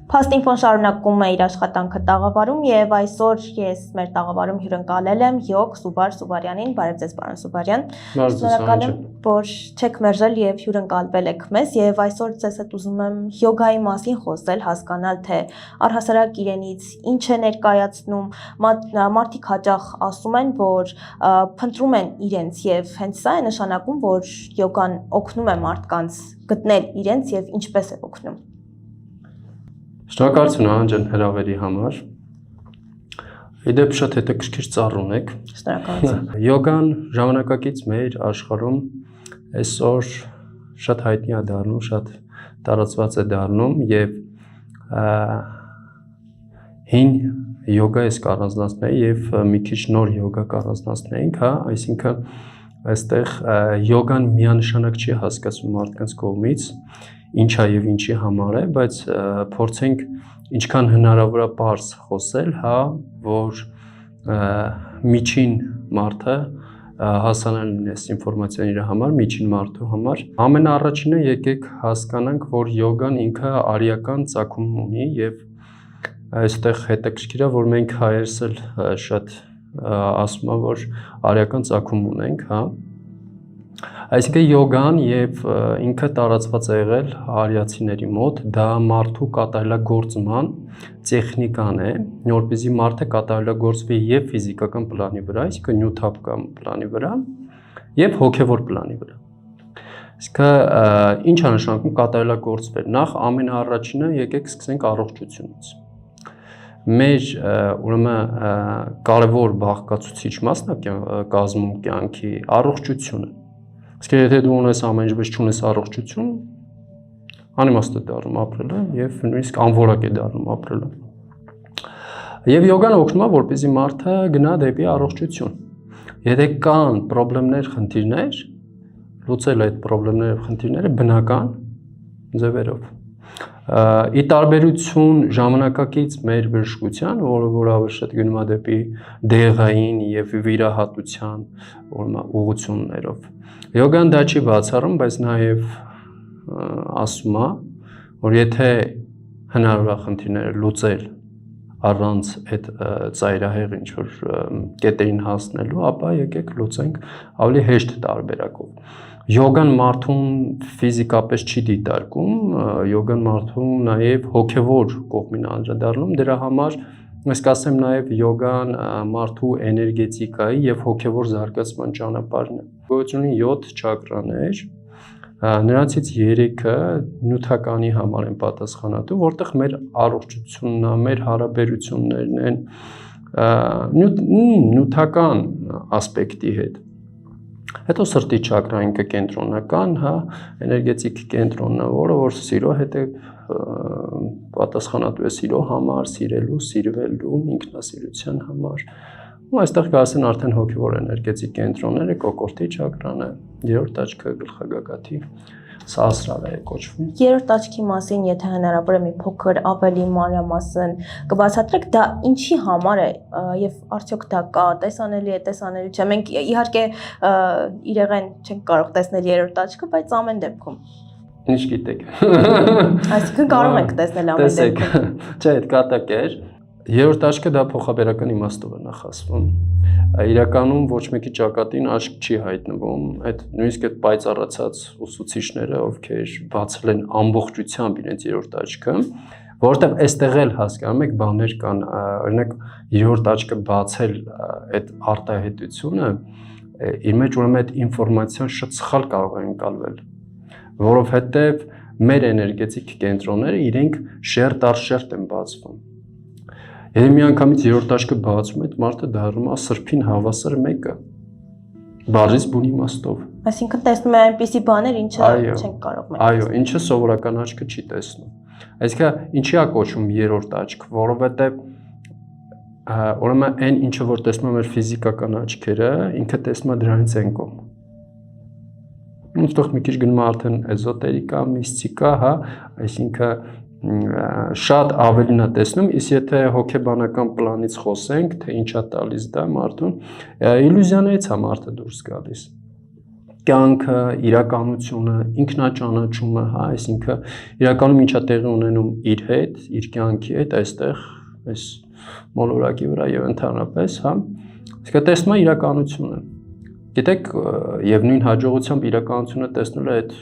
Փաստինֆոն շարունակում է իր աշխատանքը տաղավարում եւ այսօր ես մեր տաղավարում հյուրընկալել եմ Յոգ Սուբար Սուբարյանին, բարև ձեզ պարոն Սուբարյան։ Շնորհակալ եմ, որ չեք մերժել եւ հյուրընկալվել եք մեզ եւ այսօր ձեզ հետ ուզում եմ յոգայի մասին խոսել, հասկանալ թե առհասարակ իրենից ինչ է ներկայացնում, մարդիկ հաճախ ասում են, որ փնտրում են իրենց եւ հենց սա է նշանակում, որ յոգան օգնում է մարդկանց գտնել իրենց եւ ինչպես է օգնում։ Շնորհակալություն Անջան հրավերի համար։ Իդեպ շատ հետաքրքիր ծառ ունեք։ Շնորհակալություն։ Յոգան ժամանակակից մեր աշխարհում այսօր շատ հայտնի է դառնում, շատ տարածված է դառնում եւ հին յոգա ես կառանձնացնեի եւ մի քիչ նոր յոգա կառանձնացնեինք, հա, այսինքն այստեղ յոգան միանշանակ չի հասկացվում մարդկանց կողմից, ինչ է եւ ինչի համար է, բայց փորձենք ինչքան հնարավոր է པարզ խոսել, հա, որ միջին մարդը հասանելի լինի այս ինֆորմացիան իր համար, միջին մարդու համար։ Ամենաառաջինը եկեք հասկանանք, որ յոգան ինքը արիական ծագում ունի եւ այստեղ հետաքրքիր է, որ մենք հայերս էլ շատ ասում են, որ արիական ծագում ունենք, հա։ Այսինքն յոգան եւ ինքը տարածված է եղել արիացիների մոտ, դա մարդու կատարելագործման տեխնիկան է, որպեսզի մարդը կատարելագործվի եւ ֆիզիկական պլանի վրա, այսինքն նյութական պլանի վրա, եւ հոգեվոր պլանի վրա։ Իսկ ինչ է նշանակում կատարելագործվել։ Նախ ամենաառաջինը եկեք սկսենք առողջությունից։ Մեր ուրեմն կարևոր բաղկացուցիչ մասն է կազմում կյանքի առողջությունը։ Իսկ եթե դու ունես ամեն ինչ, բայց չունես առողջություն, անիմաստ է դառնում ապրելը եւ նույնիսկ անորակ է դառնում ապրելը։ Եվ յոգան օգնում է, որպեսզի մարդը գնա դեպի առողջություն։ Եթե կան խնդիրներ, խնդիրներ, լուծել այդ խնդիրները, խնդիրները բնական ձևերով։ Ի տարբերություն ժամանակակից մեր բժշկության, որը շատ գնում է դեպի դեղային եւ վիրահատության ուղղություններով։ Յոգան դա չի բացառում, բայց նաեւ ասում է, որ եթե հնարավոր է խնդիրները լուծել առանց այդ ծայրահեղ ինչ որ կետերին հասնելու, ապա եկեք լուծենք ավելի հեշտ տարբերակով։ Յոգան մարդուն ֆիզիկապես չի դիտարկում, յոգան մարդուն նաև հոգևոր կողմին անդրադառնում, դրա համար ես կասեմ նաև յոգան մարդու էներգետիկայի եւ հոգևոր զարգացման ճանապարհն է։ Գոյություն ունի 7 չակրաներ, նրանցից 3-ը նյութականի համար են պատասխանատու, որտեղ մեր առողջությունն է, մեր հարաբերություններն են նյութական ասպեկտի հետ։ Հետո սրտի չակրան ինքը կենտրոնական, հա, էներգետիկ կենտրոնն է, որը որ սիրո հետ է պատասխանատու է սիրո համար, սիրելու, սիրվելու, ինքնասիրության համար։ Ու այստեղ կասեն արդեն հոգևոր էներգետիկ կենտրոնները, կոկորտի չակրանը, երրորդ աչքը գլխագագաթի սահասրարը է կոչվում։ Երրորդ աչքի մասին, եթե հնարավոր է մի փոքր ավելի մանրամասն կբացատրեք, դա ինչի համար է եւ արդյոք դա կա, տեսանելի է, տեսանելի չէ։ Մենք իհարկե իրեղեն չենք կարող տեսնել երրորդ աչքը, բայց ամեն դեպքում։ Ինչ գիտեք։ Այսինքն կարող ենք տեսնել ամեն դեպքում։ Չէ, այդ կատակ է։ Երրորդ աչքը դա փոխաբերական իմաստով է նախասվում։ Իրականում ոչ մեկի ճակատին աչք չի հայտնվում, այդ նույնիսկ այդ պայծառացած ուսուցիչները, ովքեր բացել են ամբողջությամբ իրենց երրորդ աչքը, որովհետև այստեղ էլ հասկանում եք բաներ կան, օրինակ երրորդ աչքը բացել այդ արտահայտությունը, իր մեջ ուրեմն այդ ինֆորմացիան շատ սխալ կարող է ընկալվել, որովհետև մեր էներգետիկ կենտրոնները իրենք շերտ առ շերտ են բացվում։ Եթե միանգամից երրորդ աչքը բացում է, մարդը դառնում է սրբին հավասար մեկը, բառից բուն իմաստով։ Այսինքն տեսնում է այնպիսի բաներ, ինչը չենք կարող մենք։ Այո, ինչը սովորական աչքը չի տեսնում։ Այսինքն ինչի է կոչվում երրորդ աչք, որովհետև ուրեմն այն ինչը որ տեսնում է մեր ֆիզիկական աչքերը, ինքը տեսնում է դրանից են կողմ։ Այստեղ մի քիչ գնում է արդեն էզոտերիկա, միստիկա, հա, այսինքն շատ ավելին է տեսնում, իսկ եթե հոգեբանական պլանից խոսենք, թե ինչ է տալիս դա մարդուն, իլյուզիաներից է մարդը դուրս գալիս։ կյանքը, իրականությունը, ինքնաճանաչումը, հա, այսինքն իրականում ինչա տեղի ունենում իր հետ, իր կյանքի հետ, այստեղ այս մոլորակի վրա եւ ընդհանրապես, հա, իսկ տեսնում է իրականությունը։ Գիտեք, եւ նույն հաջողությամբ իրականությունը տեսնելը այդ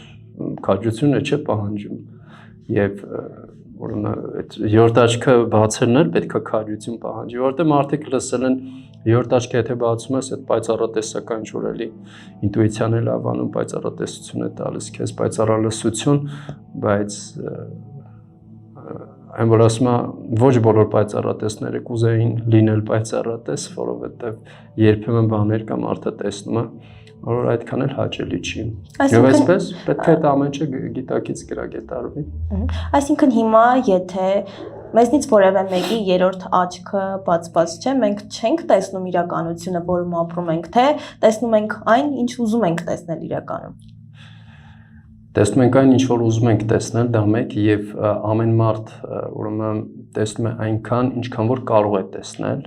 քաջությունը չէ պահանջում եւ ուրեմն այդ երրորդ աչքը բացելն էլ պետք է քաջություն պահանջի, որովհետեւ մարդիկ լսել են երրորդ աչքը եթե բացում ես, այդ պայծառատեսական ինչ-որ էլի ինտուիցիան էլ ավանում, պայծառատեսություն է տալիս քեզ, պայծառալսություն, բայց այն որ ասում է ոչ բոլոր պայծառատեսները կուզեին լինել պայծառատես, որովհետեւ երբեմն բաներ կամ մարդը տեսնում է, որ այդքան էլ հաճելի չի։ Եվ այսպես պետք է այդ ամենը գիտակից գրագետարվի։ Այսինքն հիմա եթե մեզնից որևէ մեկի երրորդ աչքը բացված չէ, մենք չենք տեսնում իրականությունը, որում ապրում ենք, թե տեսնում ենք այն, ինչ ուզում ենք տեսնել իրականում։ Տեսնում ենք այն, ինչ որ ուզում ենք տեսնել, դա մեկ, եւ ամեն մարդ ուրեմն տեսնում է այնքան, ինչքան որ կարող է տեսնել,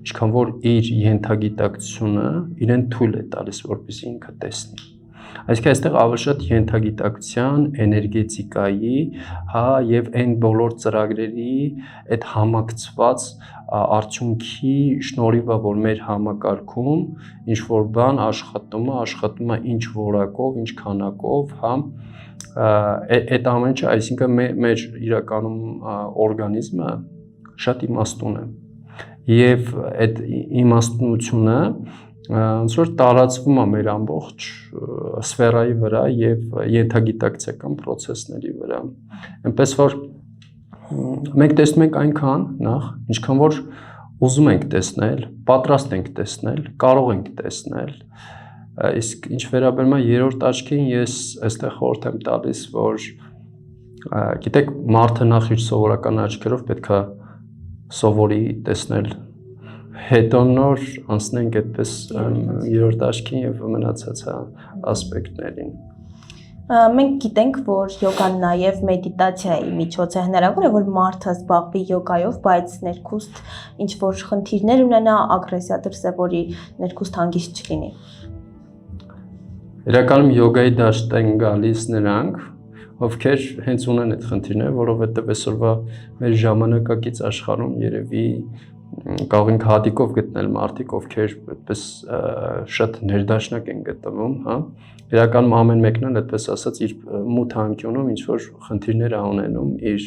ինչքան որ իր ենթագիտակցությունը իրեն թույլ է տալիս, որպեսզի ինքը տեսնի։ Այսինքն այստեղ ավելի շատ ենթագիտակցության, էներգետիկայի, հա, եւ այն բոլոր ծրագրերի այդ համակցված արդյունքի շնորհիվ է, որ մեր համակարգում ինչ որ բան աշխատում է ինչ որակով, ինչ քանակով, հա, այդ ամենը, այսինքն մեր իրականում օրգանիզմը շատ իմաստուն է եւ այդ իմաստունությունը ոնց որ տարածվում է մեր ամբողջ սֆերայի վրա եւ ենթագիտակցական process-ների վրա։ Այնպես որ մենք տեսնում ենք այնքան նախ, ինչքան որ ուզում ենք տեսնել, պատրաստ ենք տեսնել, կարող ենք տեսնել։ Իսկ ինչ վերաբերում է երրորդ աչքին, ես այստեղ խորհուրդ եմ տալիս, որ գիտեք, մարդը նախ իր սովորական աչքերով պետքա սովորի տեսնել, հետո նոր անցնենք այդպես երրորդ աչքին եւ մնացած ասպեկտներին։ Մենք գիտենք, որ յոգան նաև մեդիտացիայի միջոց է, հնարավոր է, որ մարդը զբաղվի յոգայով, բայց ներքուստ ինչ որ խնդիրներ ունենա, ագրեսիա դրսևորի, ներքուստ հանգիստ չլինի։ Իրականում յոգայի դաշտ են գալիս նրանք, ովքեր հենց ունեն այդ խնդիրները, որովհետև այսօրվա մեր ժամանակակից աշխարհում երևի կարող ենք հատիկով գտնել մարդիկ, ովքեր այդպես շատ ներդաշնակ են գտնվում, հա։ Իրականում ամեն մեկն էլ այդպես ասած իր մութ անկյունում ինչ որ խնդիրներ ա ունենում իր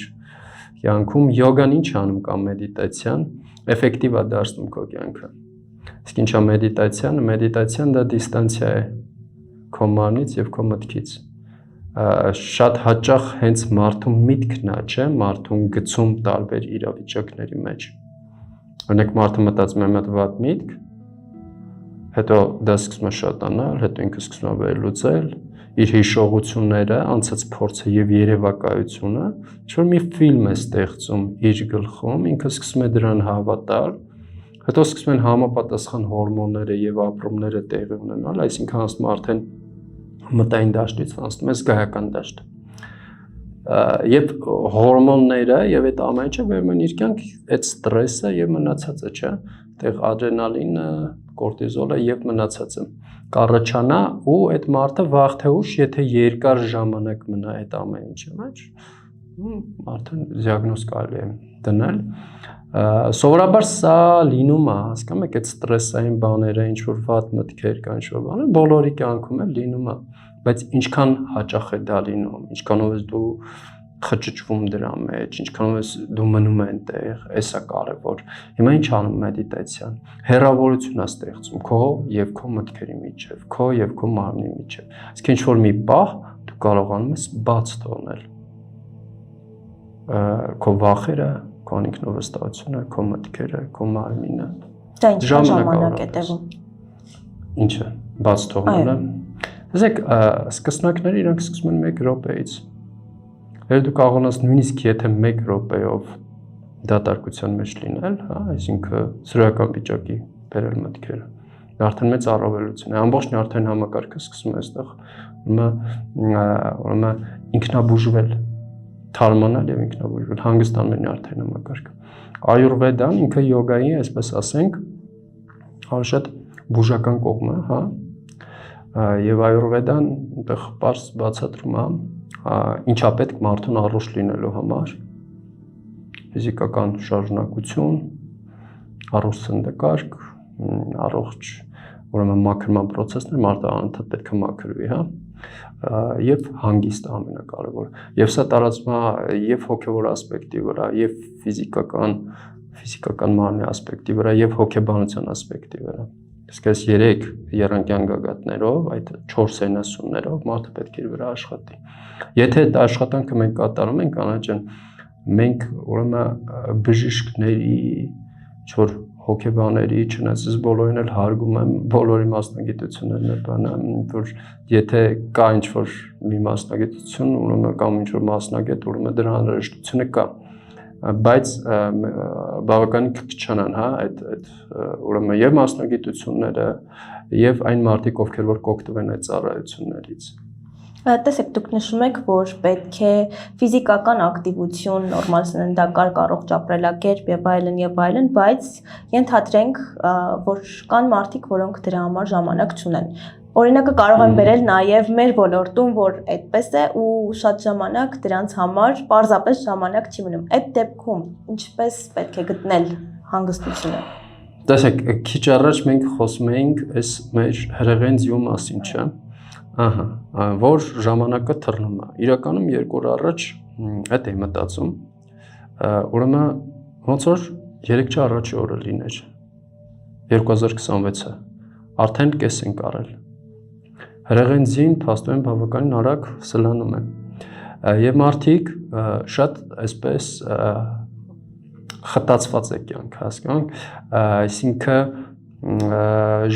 կյանքում։ Յոգան ինչ անում կամ մեդիտացիան էֆեկտիվ է դարձնում քո կյանքը։ Իսկ ինչա մեդիտացիան, մեդիտացիան դա դիստանցիա է քո մարմնից եւ քո մտքից։ Շատ հաճախ հենց մարդու միտքն է, չէ, մարդուն գցում տարբեր իրավիճակների մեջ։ Օրինակ մարդը մտածում է մի հատ միտք, հետո դա սկսում է շատանալ, հետո ինքը սկսում է վերլուծել իր հիշողությունները, անցած փորձը եւ երևակայությունը, ինչ-որ մի ֆիլմ է ստեղծում իր գլխում, ինքը սկսում է դրան հավատալ, հետո սկսում են համապատասխան հորմոնները եւ ապրումները տեղի ունենալ, այսինքն ասում արդեն մտային դաշտից անցնում է զգայական դաշտ։ Եվ հորմոնները եւ այդ ամենը վերում են իր կյանք այդ ստրեսը եւ մնացածը, չէ՞, այդտեղ ադրենալինը, կորտիզոլը եւ մնացածը կառաջանա ու այդ մարդը վաղ թե ուշ, եթե երկար ժամանակ մնա այդ ամեն ինչի մեջ, մարդը դիագնոզ կարելի է դնել։ Սովորաբար սա լինում է, հասկանում եք, այդ ստրեսային բաները, ինչ որ վատ մտքեր կան, ինչ որ բաներ, բոլորի կյանքում էլ լինում է, բայց ինչքան հաճախ է դա լինում, ինչքանով ես դու խճճվում դրա մեջ, ինչքանով ես դու մնում այնտեղ, էսա կարևոր։ Հիմա ինչ անում մեդիտացիան։ Հեռավորություն է ստեղծում քո եւ քո մտքերի միջեւ, քո եւ քո մարմնի միջեւ։ Իսկ ինչ որ մի պահ դու կարողանում ես բաց թողնել քո վախերը, քո ինքնովստահությունը, քո մտքերը, քո մարմինը։ Դա ինչ ժամանակ է տևում։ Ինչը բաց թողնելը։ Տեսեք, սկսնակները իրանք սկսում են 1 րոպեից։ Երբ դու կարողանաս նույնիսկ եթե 1 րոպեով դատարկության մեջ լինել, հա, այսինքն սրական վիճակի բերել մտքերը, դա արդեն մեծ առավելություն է։ Ամբողջ նյարդային համակարգը սկսում է այստեղ ուրեմն ինքնաբուժվել, թարմանալ եւ ինքնաբուժվել, հանգստանում է նյարդային համակարգը։ Այուրվեդան ինքը յոգայի, այսպես ասենք, ավելի շատ բուժական կողմը, հա, Եվ Այուրվեդան այնտեղ պարզ բացատրում է, ինչա պետք մարդուն առողջ լինելու համար, ֆիզիկական շարունակություն, առողջ սննդակարգ, առողջ ուրեմն մաքրման process-ներ, մարդը անընդհատ պետք է մաքրվի, հա, եւ հանգիստ ամենակարևորը։ Եվ սա տարածվում է եւ հոգեվոր ասպեկտի վրա, եւ ֆիզիկական մարմնի ասպեկտի վրա, եւ հոգեբանության ասպեկտի վրա։ Իսկ այս 3 երանգյան գագաթներով, այդ 4 սենասուններով մարդը պետք է իր վրա աշխատի։ Եթե այդ աշխատանքը մենք կատարում ենք, անաչեն, մենք ուրեմն բժիշկների, ինչ-որ հոգեբաների, չնայած ես բոլորին էլ հարգում եմ, բոլորի մասնագիտություններն է բանը, որ եթե կա ինչ-որ մի մասնագիտություն, ուրեմն կամ ինչ-որ մասնագետ, ուրեմն դրա անհրաժեշտությունը կա, բայց բավականին քչանան, հա, այդ ուրեմն եւ մասնագիտությունները եւ այն մարդիկ, ովքեր որ կօգտվեն այդ ծառայություններից։ Տեսեք, դուք նշում եք, որ պետք է ֆիզիկական ակտիվություն, նորմալ սննդակարգ, առողջ ապրելակերպ եւ այլն, բայց ենթադրենք, որ կան մարդիկ, որոնք դրա համար ժամանակ չունեն։ Օրինակը կարող եմ բերել նաև մեր ոլորտում, որ այդպես է ու շատ ժամանակ դրանց համար պարզապես ժամանակ չի մնում։ Այդ դեպքում ինչպես պետք է գտնել հանգստությունը։ Տեսեք, քիչ առաջ մենք խոսում էինք այս մեր հրեղենձիու մասին, չէ՞։ Ահա, որ ժամանակը թռնում է։ Իրականում 2 օր առաջ այդ էի մտածում։ Ուրեմն ոնց որ 3 առաջի օրը լիներ 2026-ը։ Արդեն կես ենք արել։ Հրեղենձին փաստորեն բավականին արագ սլանում է։ Եվ մարդիկ շատ այսպես խտացված է կյանք, հասկանանք, այսինքն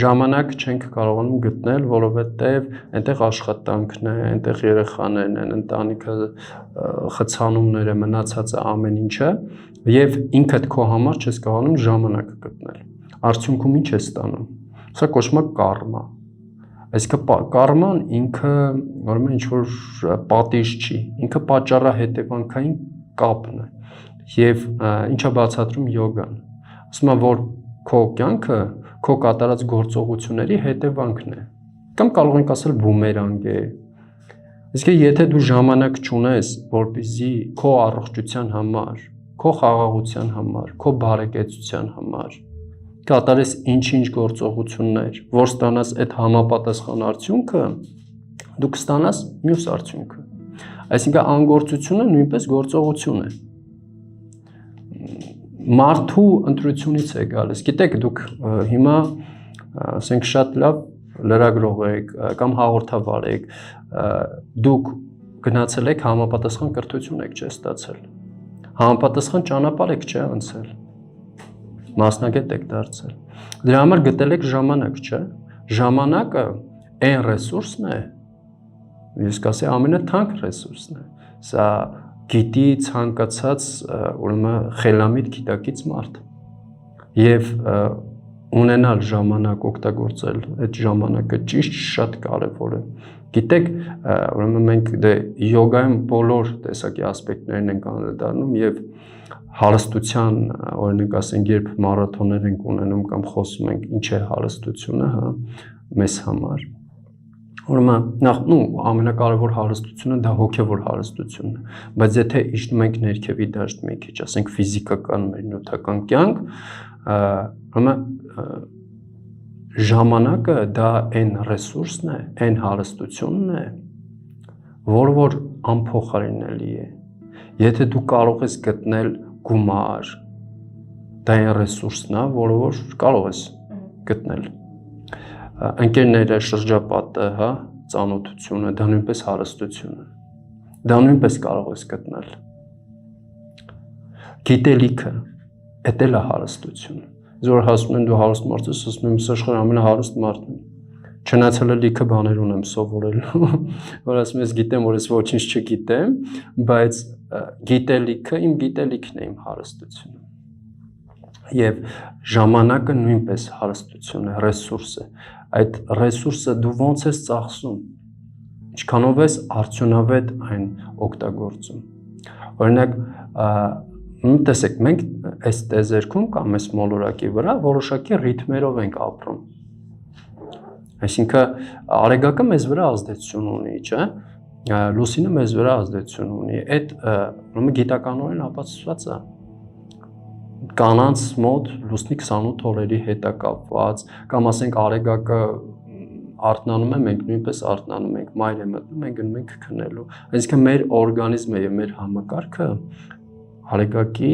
ժամանակ չենք կարողանում գտնել, որովհետև այնտեղ աշխատանքն է, այնտեղ երեխաներն են, ընտանիքը, խցանումները, մնացածը ամեն ինչը, եւ ինքդ քո համար չես կարողանում ժամանակ գտնել։ Արդյունքում ինչ է ստանում։ Սա կոչվում է կարմա։ Այսինքն կարման ինքը ուրեմն ինչ որ պատիժ չի, ինքը պատճառահետևանքային կապն է։ Եվ ինչա բացատրում յոգան։ Ասում է, որ քո կյանքը քո կատարած գործողությունների հետևանքն է։ Կամ կարող ենք ասել բումերանգ է։ Իսկ եթե դու ժամանակ չունես, որպեսզի քո առողջության համար, քո խաղաղության համար, քո բարեկեցության համար կատարես ինչ-ինչ գործողություններ, որ ստանաս այդ համապատասխան արդյունքը, դու կստանաս մյուս արդյունքը։ Այսինքն անգործությունը նույնպես գործողություն է։ Մարդու ընտրությունից է գալիս։ Գիտեք, դուք հիմա ասենք շատ լավ լրագրող եք կամ հաղորդավար եք, դուք գնացել եք համապատասխան կրթություն եք չէ ստացել։ Համապատասխան ճանապարհ եք չէ անցել։ Մասնագետ եք դարձել։ Դրա համար գտել եք ժամանակ, չէ։ Ժամանակը այն ռեսուրսն է, ես կասեի ամենաթանկ ռեսուրսն է։ Սա գիտի ցանկացած ուրեմն խելամիտ գիտակից մարդ։ Եվ ունենալ ժամանակ օգտագործել այդ ժամանակը ճիշտ շատ կարևոր է։ Գիտեք, ուրեմն մենք դե յոգայում բոլոր տեսակի ասպեկտներն ենք անդրադառնում եւ հարստության, օրինակ ասենք, երբ մարաթոններ ենք ունենում կամ խոսում ենք ինչ է հարստությունը, հա, մեզ համար։ Ուրեմն նախ ամենակարևոր հարստությունը դա հոգևոր հարստությունն է, բայց եթե իջնում ենք ներքևի դաշտ մի քիչ, ասենք ֆիզիկական մեր նյութական կյանք, ուրեմն ժամանակը դա այն ռեսուրսն է, այն հարստությունն է, որ անփոխարինելի է։ Եթե դու կարող ես գտնել գումար, դա այն ռեսուրսն է, որ կարող ես գտնել։ Ընկերները, շրջապատը, հա, ծանոթությունը, դա նույնպես հարստություն է։ Դա նույնպես կարող ես գտնել։ Գիտելիքը, դա էլ է հարստություն։ Զոր հասնում են դու հարուստ մարդ ես, ասում եմ, աշխարհի ամենահարուստ մարդն եմ։ Չնայած լիքը բաներ ունեմ սովորելու, որ ասում ես գիտեմ, որ ես ոչինչ չգիտեմ, բայց գիտելիքը իմ գիտելիքն է, իմ հարստությունը։ Եվ ժամանակը նույնպես հարստություն է, ռեսուրս է։ Այդ ռեսուրսը դու ոնց ես ծախսում, ինչքանով ես արդյունավետ այն օգտագործում։ Օրինակ, տեսեք, մենք այս տեզերքում կամ այս մոլորակի վրա որոշակի ռիթմերով ենք ապրում։ Այսինքն արեգակը մեզ վրա ազդեցություն ունի, չէ՞։ Լուսինը մեզ վրա ազդեցություն ունի։ Այդ ուրեմն գիտականորեն ապացուցված է։ Կանանց մոտ լուսնի 28 օրերի հետ է կապված, կամ ասենք արեգակը արթնանում է, մենք նույնպես արթնանում ենք, մայր է մտնում, մենք գնում ենք քնելու։ Այսինքն մեր օրգանիզմը եւ մեր համակարգը արեգակի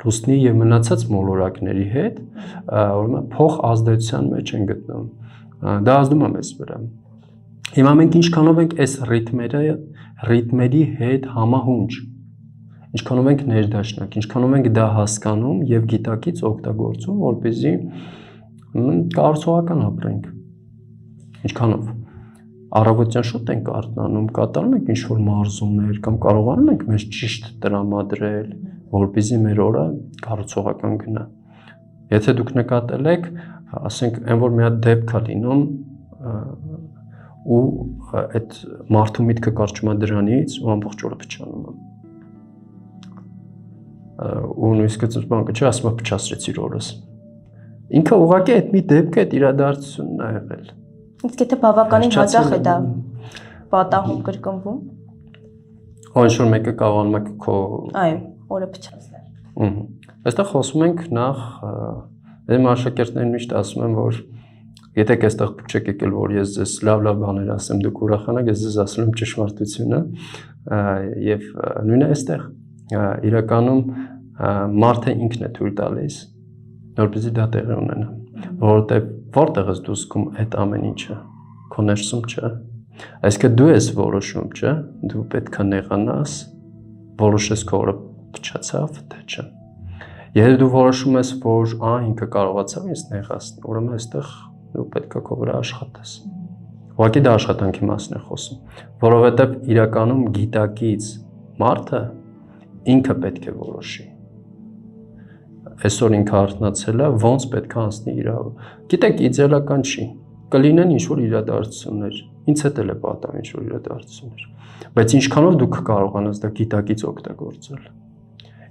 լուսնի եւ մնացած մոլորակների հետ ուրեմն փոխ ազդեցության մեջ են գտնվում։ Դա ազդում է մեզ վրա։ Հիմա մենք ինչքանով ենք այս ռիթմերի հետ համահունչ, ինչքանով ենք ներդաշնակ, ինչքանով ենք դա հասկանում եւ գիտակից օգտագործում, որպեսզի կառուցողական ապրենք։ Ինչքանով առավոտյան շուտ ենք արթնանում, կատարում ենք ինչ-որ մարզումներ կամ կարողանում ենք մեզ ճիշտ տրամադրել, որպեսզի մեր օրը կառուցողական գնա։ Եթե դուք նկատել եք, ասենք, այն որ մի հատ դեպք է լինում ու այդ մարդու միտքը կարճում է դրանից ու ամբողջ օրը փչանում է։ Ու նույնիսկ այդ բանկը չի ասում փչացրեցիր օրս։ Ինքը ուղղակի այդ մի դեպք է, այդ իրադարձությունն է եղել։ Իսկ եթե բավականին հաճախ է դա պատահում կրկնվում։ Ինչ-որ մեկը կարողանում է քո Այո, օրը փչացնել։ Այստեղ խոսում ենք նախ իմ աշակերտներին միշտ ասում եմ, որ եթե այստեղ չեք եկել, որ ես ձեզ լավ բաներ ասեմ, դուք ուրախանաք, ես ձեզ ասում եմ ճշմարտությունը, եւ նույնը այստեղ իրականում մարդը ինքն է թույլ տալիս, որպեսզի դա տեղի ունենա, որովհետեւ որտեղ ես դու զգում այդ ամեն ինչը, քո ներսում չէ։ Այսինքն դու ես որոշում, չէ՞, դու պետք է նեղանաս, որոշես քո օրը փչացավ, թե չէ։ Եթե դու որոշում ես, որ ինքը կարողացավ ինձ նեղացնել, ուրեմն այստեղ դու պետք է քո վրա աշխատես։ Ուղղակի դա աշխատանքի մասն է խոսում, որովհետև իրականում գիտակից մարդը ինքը պետք է որոշի։ Այսօր ինքը արթնացել է, ոնց պետք է անցնի իր օրը։ Գիտեք, իդեալական չի։ Կլինեն ինչ-որ իրադարձություններ, ինձ հետ էլ է պատահում ինչ-որ իրադարձություններ, բայց ինչքանով դուք կարողանաս դա գիտակից օգտագործել։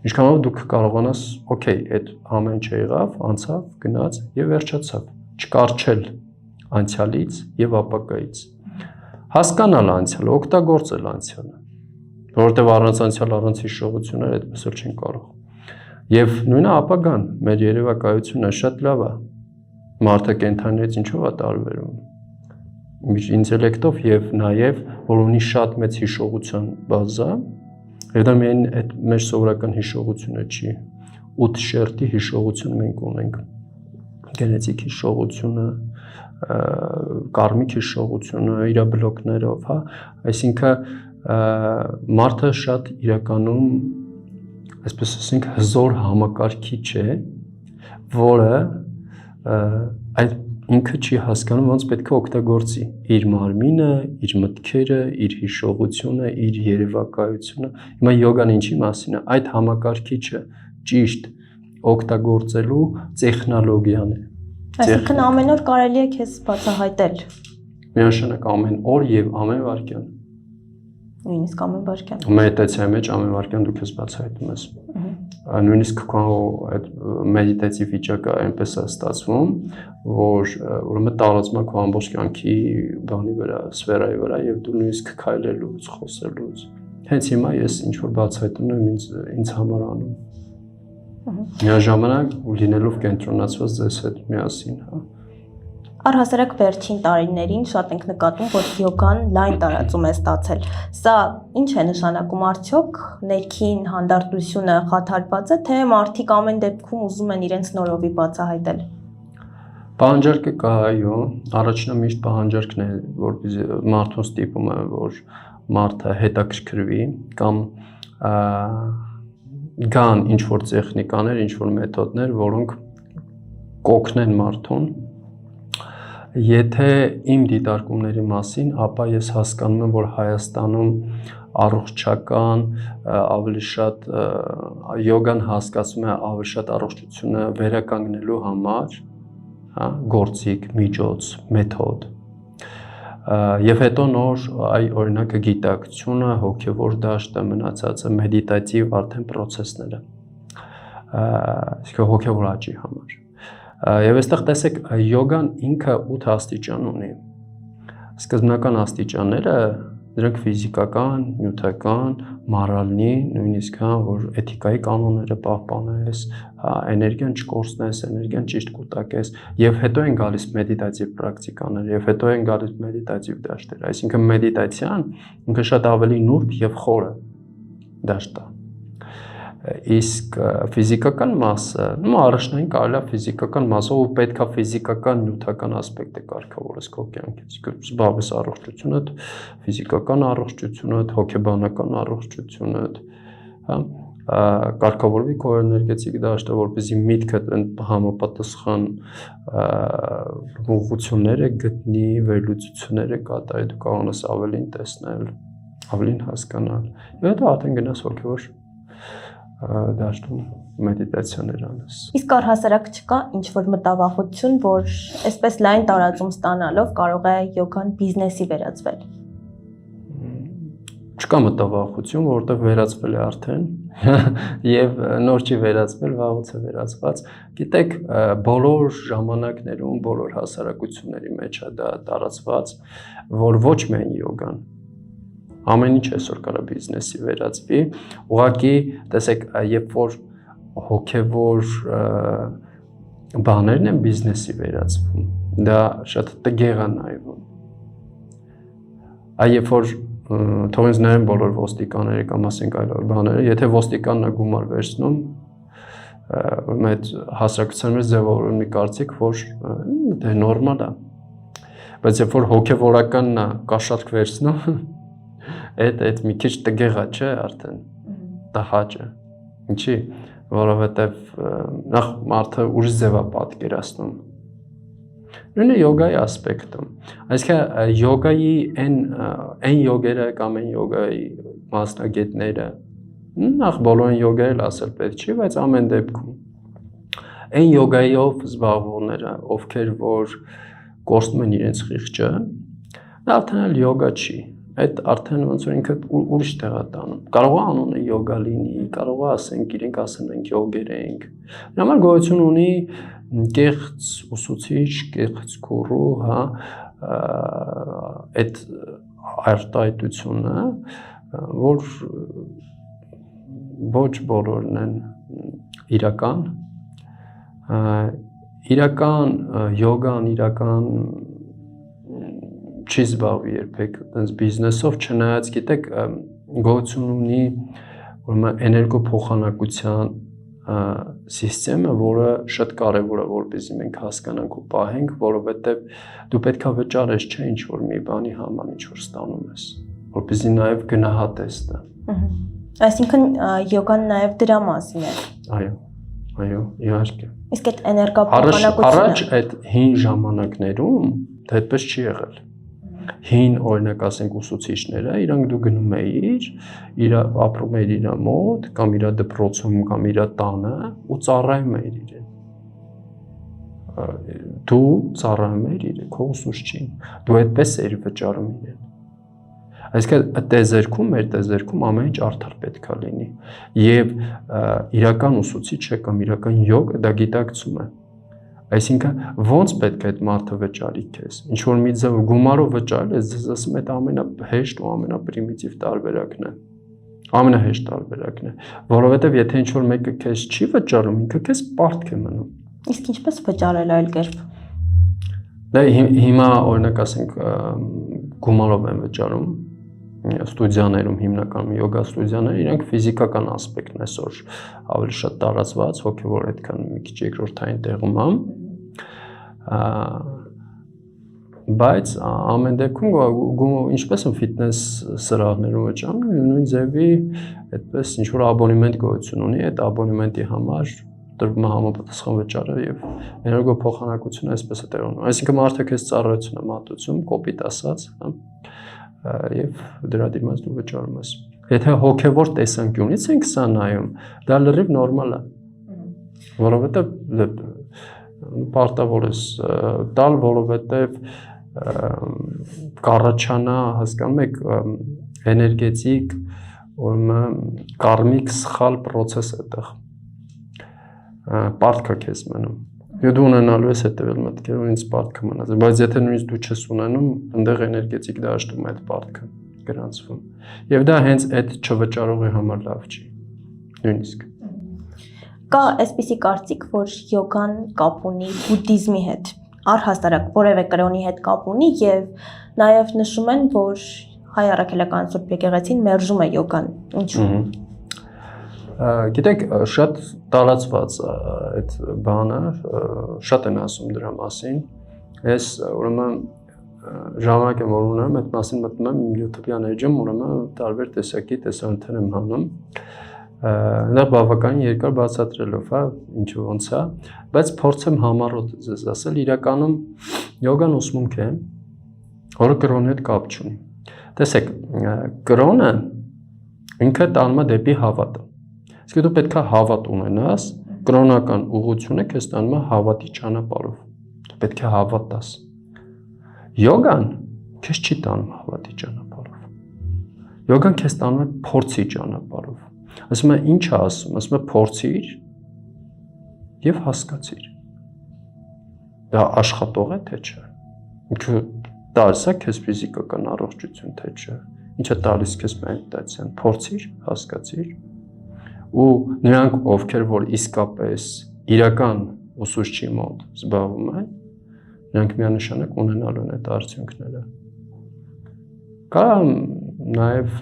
Ինչքանով դուք կարողանաս, օքեյ, այդ ամեն ինչ եղավ, անցավ, գնաց եւ վերջացավ, չկարչել անցյալից եւ ապագայից։ Հասկանալ անցյալը, օգտագործել անցյալը, որովհետեւ առանց անցյալ, առանց հիշողություններ այդպես էլ չեն կարող։ Եվ նույնը ապագան, մեր երևակայությունը շատ լավ է։ Մարդը կենդանիից ինչով է տարբերում։ Ինտելեկտով եւ նաեւ որ ունի շատ մեծ հիշողության բազա, եւ դա միայն այդ մեր սովորական հիշողությունը չի։ 8 շերտի հիշողություն մենք ունենք։ Գենետիկ հիշողությունը, կարմիկ հիշողությունը, իր բլոկներով, հա, այսինքն մարդը շատ իրականում, այսպես ասենք, հզոր համակարգիչ է, որը այդ ինքը չի հասկանում ոնց պետք է օգտագործի իր մարմինը, իր մտքերը, իր հիշողությունը, իր երևակայությունը։ Հիմա յոգան ինչի մասին է, այդ համակարգիչը ճիշտ օգտագործելու տեխնոլոգիան է։ Այսինքն ամեն օր կարելի է քեզ բացահայտել։ Միանշանակ ամեն օր եւ ամեն վայրկյան։ Նույնիսկ ամեն վայրկյան։ Մեդիտացիայի մեջ ամեն վայրկյան դու քեզ բացահայտում ես։ Նույնիսկ քո այդ մեդիտատիվ վիճակը այնպես է ստացվում, որ ուրեմն տարածում է քո ամբողջ կյանքի բանի վրա, սֆերայի վրա եւ դու նույնիսկ քայլելուց, խոսելուց։ Հենց հիմա ես ինչ որ բացահայտում եմ ինձ համար անում։ Միաժամանակ լինելով կենտրոնացված ձեզ հետ միասին, հա։ Առհասարակ վերջին տարիներին շատ ենք նկատում, որ յոգան լայն տարածում է ստացել։ Սա ինչ է նշանակում, արդյոք ներքին հանդարտությունը խաթարված է, թե մարդիկ ամեն դեպքում ուզում են իրենց նորովի բացահայտել։ Պահանջարկը կա, այո, առաջինը միշտ պահանջարկն է, որպեսզի մարդուն ստիպում է, որ մարդը հետաքրքրվի կամ կան ինչ-որ տեխնիկաներ, ինչ-որ մեթոդներ, որոնք կօգնեն մարդուն։ Եթե իմ դիտարկումների մասին, ապա ես հասկանում եմ, որ Հայաստանում առողջական ավելի շատ յոգան հասկացում է ավելի շատ առողջությունը վերականգնելու համար, հա, գործիք, միջոց, մեթոդ։ Եվ հետո նոր այ օրինակը գիտակցությունը, հոգևոր դաշտը, մնացածը մեդիտատիվ արդեն process-ները։ Իսկ հոգևոր աճի համար։ Եվ այստեղ տեսեք յոգան ինքը 8 աստիճան ունի։ Սկզբնական աստիճանները դրանք ֆիզիկական, նյութական, մորալնի, նույնիսկ որ էթիկայի կանոնները պահպանես, էներգիան չկորցնես, էներգիան ճիշտ կուտակես, եւ հետո են գալիս մեդիտատիվ պրակտիկաներ, եւ հետո են գալիս մեդիտատիվ դաշտեր։ Այսինքն մեդիտացիան ինքը շատ ավելի նուրբ եւ խորը դաշտ է։ Իսկ ֆիզիկական մասը, առաջնային կարելի է ֆիզիկական մասը, ու պետքա ֆիզիկական նյութական ասպեկտը կարգավորես քո կյանքից։ Զբաղվես առողջությունդ, ֆիզիկական առողջությունդ, հոգեբանական առողջությունդ, հա, կարգավորվի քո էներգետիկ դաշտը, որպեսզի միտքդ համապատասխան ուղղությունները գտնի, վերլուծությունները կատարի, դու կարողանաս ավելին տեսնել, ավելին հասկանալ։ Եվ հետո արդեն գնաս հոգևոր դաշտում մեդիտացիաներ անես։ Իսկ առհասարակ չկա ինչ-որ մտավախություն, որ այսպես լայն տարածում ստանալով կարող է յոգան բիզնեսի վերածվել։ Չկա մտավախություն, որովհետև վերածվել է արդեն եւ նոր չի վերածվել, վաղուց է վերածված։ Գիտեք, բոլոր ժամանակներում, բոլոր հասարակությունների մեջ է դա տարածված, որ ոչ միայն յոգան ամեն ինչ այսօր կարա բիզնեսի վերածվի, ուղղակի տեսեք, երբ որ հոգևոր բաներն են բիզնեսի վերածվում, դա շատ տգեղ է նայվում։ Երբ որ թողնենք նայեն բոլոր ոստիկանները կամ ասենք այլ բաները, եթե ոստիկանն է գումար վերցնում, այդ հասարակության մեջ ձևավորվում մի կարծիք, որ դա նորմալ է, բայց երբ որ հոգևորականն է կաշառք վերցնում, այդ մի քիչ տգեղ է, չէ, արդեն տհաճ է։ Ինչի՞, որովհետև նախ մարդը ուրիշ ձև է պատկերացնում։ Նույնը յոգայի ասպեկտում։ Այսինքն յոգայի այն յոգերը կամ այն յոգայի մասնագետները, նախ բոլորին յոգայել ասել պետք չի, բայց ամեն դեպքում այն յոգայով զբաղվողները, ովքեր որ կորցնում են իրենց խիղճը, դա արդեն էլ յոգա չի։ Այդ արդեն ոնց որ ինքը ուրիշ տեղ է տանում։ Կարող է անունը յոգա լինի, կարող է ասենք իրենք ասեն մենք յոգեր ենք։ Դրա համար գոյություն ունի կեղծ ուսուցիչ, կեղծ գուրու, հա, այդ արտահայտությունը, որ ոչ բոլորն են իրական յոգան, իրական չի զբաղվի երբեք այնպես բիզնեսով, չնայած գիտեք գոյություն ունի ուրեմն էներգոփոխանակության սիստեմը, որը շատ կարևոր է, որպեսզի մենք հասկանանք ու պահենք, որովհետև դու պետքա վճարես, չէ, ինչ որ մի բանի համար ինչ որ ստանում ես, որպեսզի նաև գնահատես դա։ Այսինքն յոգան նաև դրա մասին է։ Այո, իհարկե։ Իսկ այդ էներգոփոխանակությունը առաջ այդ հին ժամանակներում դա այդպես չի եղել։ Հին օրինակ ասենք ուսուցիչները, իրանք դու գնում էիր, իր ապրում էիր իր մոտ կամ իր դպրոցում կամ իր տանը ու ծառայում էիր իրեն։ Դու ծառայում էիր իրեն, քո ուսուցչին։ Դու այդպես էիր վճարում իրեն։ Այսինքն տեզերքում, մեր տեզերքում ամեն ինչ արդար պետքա լինի։ Եվ իրական ուսուցիչը կամ իրական յոգը դա գիտակցում է։ Այսինքն ոնց պետք է այդ մարդը վճարի քեզ։ Ինչ որ մի ձև գումարով վճարել ես, ես ասում եմ, այդ ամենահեշտ ու ամենապրիմիտիվ տարբերակն է։ Ամենահեշտ տարբերակն է, որովհետև եթե ինչ որ մեկը քեզ չի վճարում, ինքը քեզ պարտք է մնում։ Իսկ ինչպես վճարել այլ կերպ։ Դա հիմա օրինակ ասենք գումարով են վճարում ստուդիաներում, հիմնականում յոգա ստուդիաները, իրենք ֆիզիկական ասպեկտն այսօր ավելի շատ տարածված, հոգևոր այդքան մի քիչ երկրորդային տեղում է։ Բայց ամեն դեպքում ինչպես են ֆիթնես սրահներում վճարում, նույն ձևի այդպես ինչ որ աբոնեմենտ գոյություն ունի, այդ աբոնեմենտի համար տրվում է համապատասխան վճարը եւ էներգոփոխանակությունը այսպես է տեղի ունենում։ Այսինքն մարդը քեզ ծառայություն է մատուցում, կոպիտ ասած, հա, եւ դրա դիմաց դու վճարում ես։ Եթե հոգևոր տեսանկյունից ենք սա նայում, դա լրիվ նորմալ է, որովհետեւ պարտավոր ես տալ, որովհետեւ կառաջանա, հասկանում եք, էներգետիկ, ուրեմն կարմիկ սխալ process այդտեղ։ Պարտք է քեզ մնում։ Դու ունենալու ես հետևել մտքեր ու ինձ պարտքը մնաց, բայց եթե նույնիսկ դու չես ունենում, այնտեղ էներգետիկ դաշտում այդ պարտքը գրանցվում։ Եվ դա հենց այդ չվճարողի համար լավ չի։ Նույնիսկ կա այսպիսի կարծիք, որ յոգան կապ ունի բուդդիզմի հետ, առհաստարակ որևէ կրոնի հետ կապ ունի եւ նաեւ նշում են, որ հայ առաքելական Սուրբ Եկեղեցին մերժում է յոգան։ Ինչու՞։ Գիտեք, շատ տարածված այդ բանը, շատ են ասում դրա մասին։ Ես ուրեմն ժամանակ եմ որ ունեմ, այդ մասին մտնում եմ YouTube-յան էջում, ուրեմն տարբեր տեսակի տեսանյութեր եմ հանում։ Նա բավականին երկար բացատրելով, հա, ինչու ոնց է, բայց փորձեմ համառոտ ձեզ ասել, իրականում յոգան ուսմունք է, որը կրոնի հետ կապ չունի։ Տեսեք, կրոնը ինքը տանում է դեպի հավատը։ Իսկ դու պետք է հավատ ունենաս, կրոնական ուղղությունը քեզ տանում է հավատի ճանապարհով։ Դու պետք է հավատաս։ Յոգան քեզ չի տանում հավատի ճանապարհով։ Յոգան քեզ տանում է փորձի ճանապարհով։ Ասում է ինչ է ասում, ասում է փորձիր եւ հասկացիր։ Դա աշխատող է թե չէ։ Ինքը տալիս է քեզ ֆիզիկական առողջություն թե չէ։ Ինչ է տալիս քեզ մեդիտացիան, փորձիր, հասկացիր։ Ու նրանք, ովքեր որ իսկապես իրական ուսուցչի մոտ զբաղվում են, նրանք միանշանակ ունենալու են այդ արդյունքները։ Կամ նաև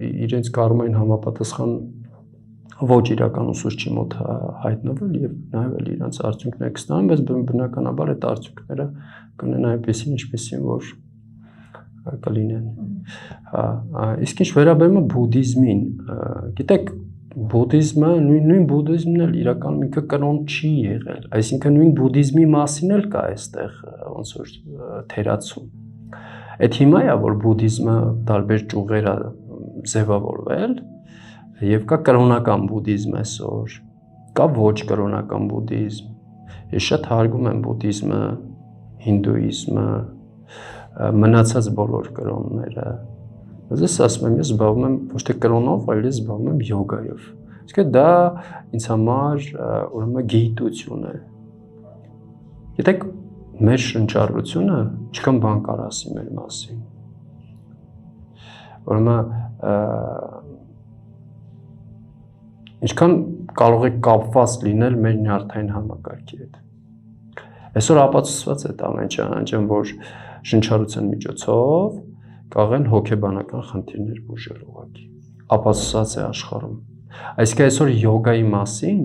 իրենց կարմային համապատասխան ոչ իրական ուսուցչի մոտ հայտնվել եւ նաև իրենց արդյունքները կստանան, բայց բնականաբար այդ արդյունքները կունենան այնպեսին, ինչպեսին որ կլինեն։ Իսկ ինչ վերաբերում է բուդդիզմին, գիտեք, բուդդիզմը նույն բուդդիզմն էլ իրականում ինքը կրոն չի եղել, այսինքն նույն բուդդիզմի մասին էլ կա այստեղ ոնց որ թերացում։ Այդ հիմա է որ բուդդիզմը տարբեր ճյուղեր է ձևավորվել եւ կա կրոնական բուդդիզմ այսօր, կա ոչ կրոնական բուդդիզմ։ Ես շատ հարգում եմ բուդդիզմը, հինդուիզմը, մնացած բոլոր կրոնները։ Ես ասում եմ, ես զբաղվում եմ ոչ թե կրոնով, այլ ես զբաղվում եմ յոգայով։ Իսկ դա ինձ համար ուրեմն գիտություն է։ Գիտեք, մեր շնչառությունը չքան բան կար ասի մեր մասին։ Ուրեմն ինչքան կարող է կապված լինել մեր նյարդային համակարգի հետ։ Այսօր ապացուցված է դա ամեն որ շնչառության միջոցով կարող են հոգեբանական խնդիրներ բուժել ուղղակի։ Ապացուցած է աշխարհում։ Այսինքն այսօր յոգայի մասին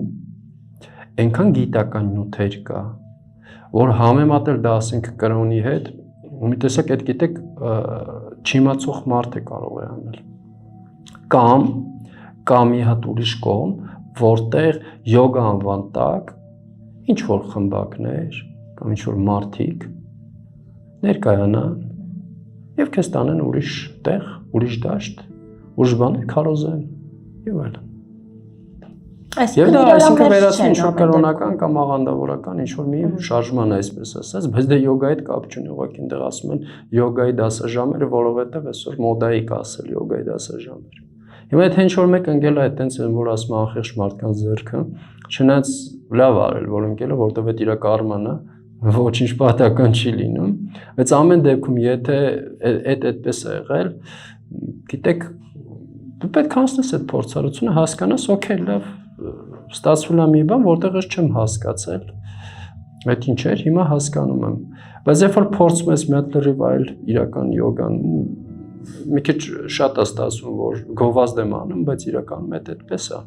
այնքան գիտական նյութեր կա, որ համեմատել դա ասենք կրոնի հետ, մի տեսակ այդ գիտեք չիմացող մարդ է կարող է անել։ Կամ մի հատ ուրիշ կողմ, որտեղ յոգա անվան տակ ինչ որ խմբակներ կամ ինչ որ մարդիկ ներկայանան եւ քեզ տանեն ուրիշ տեղ, ուրիշ դաշտ, ուրիշ բաներ քարոզեն եւ այլն։ Այսինքն վերածվում ինչ-որ կրոնական կամ աղանդավորական ինչ-որ մի շարժման այսպես ասած, բայց դա յոգայի հետ կապ չունի, ուղղակի այնտեղ ասում են յոգայի դասաժամերը, որովհետեւ այսօր մոդայի կա ասել յոգայի դասաժամեր։ Հիմա եթե ինչ-որ մեկ ընկել է այդտենց որ ասում անխեղճ մարդկանց ձեռքը, չնայած լավ արել, որ ընկել է, որտեղ այդ իր կարման է, ոչինչ պատահական չի լինում, բայց ամեն դեպքում եթե այդպես է եղել, գիտեք, դու պետք է անցնես այդ փորձառությունը, հասկանաս, օքեյ, լավ, ստացվում է մի բան, որտեղ ես չեմ հասկացել, այդ ինչ էր, հիմա հասկանում եմ, բայց երբ որ փորձում ես մի հատ լրիվ այլ իրական յոգան, մի քիչ շատ է ստացվում, որ գովազդ եմ անում, բայց իրականում այդպես է։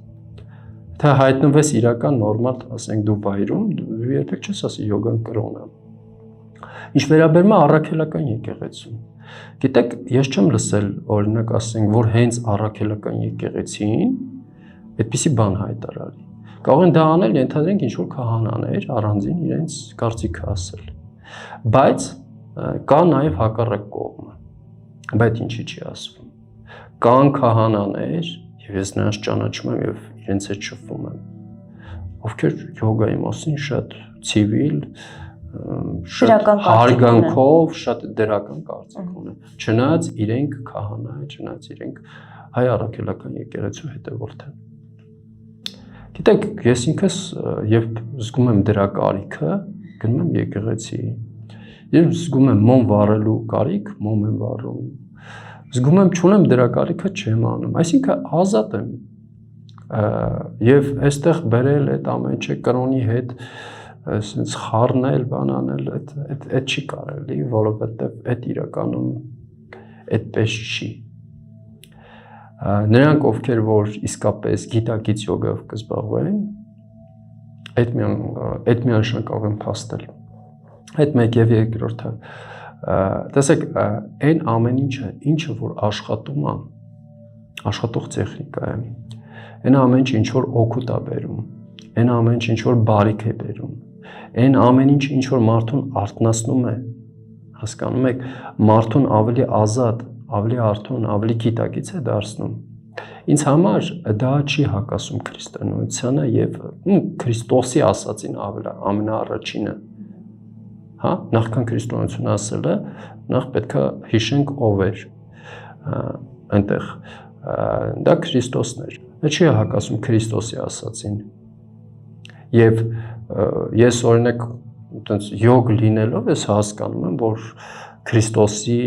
Թե հայտնվես իրական նորմալ, ասենք դու վայրում, դու երբեք չես ասի յոգան կրոն է։ Ինչ վերաբերում է առաքելական եկեղեցուն։ Գիտեք, ես չեմ լսել օրինակ ասենք, որ հենց առաքելական եկեղեցին այդպիսի բան հայտարարի։ Կարող են դա անել, ենթադրենք ինչ որ քահանաներ առանձին իրենց կարծիքը ասել։ Բայց կա նաև հակառակ կողմը։ Բայց ինչի՞ չի ասվում։ Կան քահանաներ, եւ ես նրանց ճանաչում եմ եւ իրենց հետ շփվում եմ, ովքեր յոգայի մասին շատ ցիվիլ, շատ հարգանքով, շատ դրական կարծիք ունեն, չնայած իրենք քահանա են, չնայած իրենք հայ առաքելական եկեղեցու հետևորդ են։ Գիտեք, ես ինքս երբ զգում եմ դրա կարիքը, գնում եմ եկեղեցի։ Երբ զգում եմ մոմ վառելու կարիք, մոմ եմ վառում։ Զգում եմ չունեմ դրա կարիքը չեմ անում։ Այսինքն ազատ եմ։ Եվ այստեղ բերել այդ ամեն ինչը կրոնի հետ այսպես խառնել, բանանել, այդ չի կարելի, որովհետև այդ իրականում այդպես չի։ Նրանք, ովքեր որ իսկապես գիտակից յոգայով կզբաղվեն, այդ միանշանակ են փաստել։ Այդ մեկ եւ երկրորդը։ Տեսեք, այն ամեն ինչը որ աշխատում է, աշխատող տեխնիկա է։ Այն ամեն ինչ որ օգուտ է բերում, այն ամեն ինչ որ բարիք է բերում, այն ամեն ինչ որ մարդուն արթնացնում է, հասկանում եք, մարդուն ավելի ազատ, ավելի արթուն, ավելի գիտակից է դարձնում։ Ինձ համար դա չի հակասում քրիստոնեությանը եւ Քրիստոսի ասածին ամենաառաջինը։ Հա, նախքան քրիստոնեությունը ասելը, նախ պետքա հիշենք ով էր այնտեղ։ Դա Քրիստոսն էր։ Դա չի հակասում Քրիստոսի ասածին։ Եվ ես օրինակ այտենց յոգ լինելով ես հասկանում եմ, որ Քրիստոսի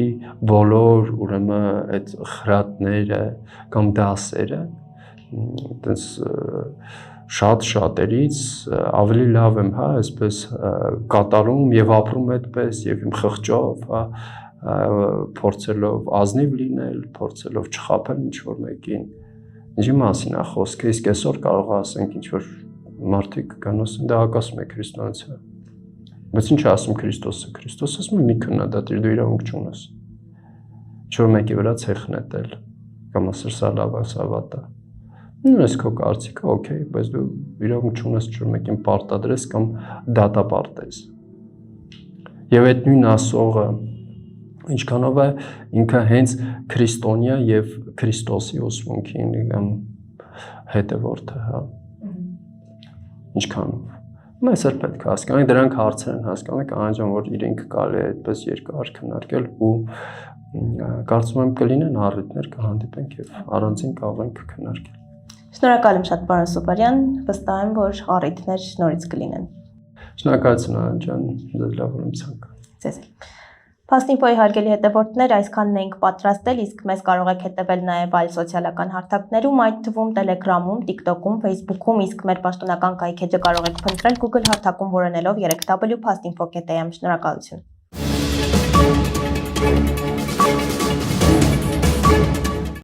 բոլոր ուրեմն այդ խրատները կամ դասերը այտենց շատերից ավելի լավ եմ, հա, այսպես կատարում եւ ապրում այդպես եւ իմ խղճով, հա, փորձելով ազնիվ լինել, փորձելով չխաբել ինչ որ մեկին։ Ինչի մասին է խոսքը, իսկ այսօր կարող ասենք ինչ որ մարդիկ կան ասեն, դա հակասում է քրիստոնեությանը։ Բայց ինչ ասում Քրիստոսը։ Քրիստոսը ասում է մի քննադատիր, դու իրավունք չունես։ Չոր մեկի վրա ցեխ նետել կամ ասել սա լավ է, սա վատ է։ Նույնպես քո կարծիքը, օքեյ, բայց դու իրավունք չունես չոր մեկին պարտադրես կամ դատապարտես։ Եվ այդ նույն ասողը ինչքանով է ինքը հենց քրիստոնյա եւ Քրիստոսի ուսմունքին կամ հետևորդը, հա։ Ինչքանով։ Մենք էլ պետք է հասկանանք, դրանք հարցեր են, հասկանում եք, անջան որ իրենք կարելի է այդպես երկար քննարկել ու կարծում եմ կլինեն առիթներ կհանդիպենք եւ առանցին կարող ենք քննարկել։ Շնորհակալ եմ շատ պարոն Սուպարյան, վստահ եմ, որ առիթներ նորից կլինեն։ Շնորհակալություն անջան, ձեզ լավ ուրեմցանք։ Ձեզ էլ։ Փաստինֆոյի հարգելի հետևորդներ, այսքանն ենք պատրաստել, իսկ մեզ կարող եք հետևել նաև այլ սոցիալական հարթակներում, այդ թվում Telegram-ում, TikTok-ում, Facebook-ում, իսկ մեր պաշտոնական կայքեջը կարող եք փնտրել Google հարթակում որոնելով 3w.pastinfo.am։ Շնորհակալություն։